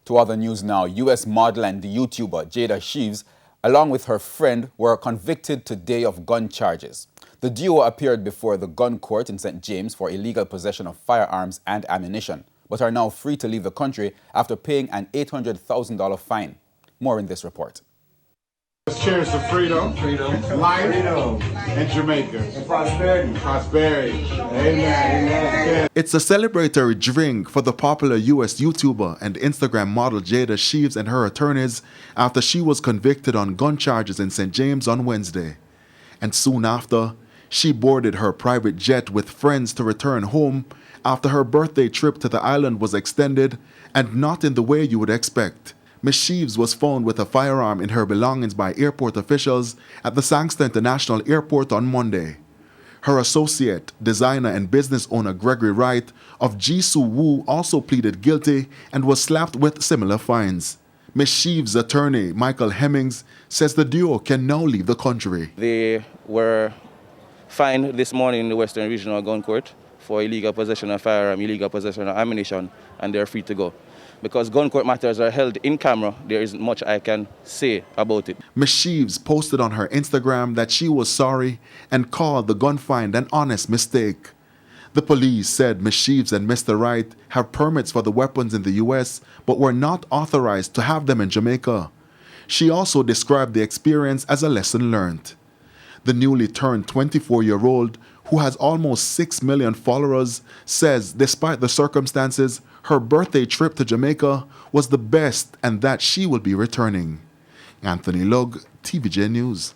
To other news now, U.S. model and YouTuber Jayda Cheaves, along with her friend, were convicted today of gun charges. The duo appeared before the gun court in St. James for illegal possession of firearms and ammunition, but are now free to leave the country after paying an $800,000 fine. More in this report. Cheers to freedom, life, and Jamaica. And prosperity. Prosperity. Amen. It's a celebratory drink for the popular U.S. YouTuber and Instagram model Jayda Cheaves and her attorneys after she was convicted on gun charges in St. James on Wednesday. And soon after, she boarded her private jet with friends to return home after her birthday trip to the island was extended and not in the way you would expect. Ms. Cheaves was found with a firearm in her belongings by airport officials at the Sangster International Airport on Monday. Her associate, designer and business owner Gregory Wright of Jisoo Woo also pleaded guilty and was slapped with similar fines. Ms. Cheaves' attorney, Michael Hemmings, says the duo can now leave the country. They were fined this morning in the Western Regional Gun Court for illegal possession of firearm, illegal possession of ammunition, and they're free to go. Because gun court matters are held in camera, there isn't much I can say about it. Ms. Cheaves posted on her Instagram that she was sorry and called the gun find an honest mistake. The police said Ms. Cheaves and Mr. Wright have permits for the weapons in the U.S. but were not authorized to have them in Jamaica. She also described the experience as a lesson learned. The newly turned 24-year-old, who has almost 6 million followers, says despite the circumstances, her birthday trip to Jamaica was the best and that she will be returning. Anthony Lugg, TVJ News.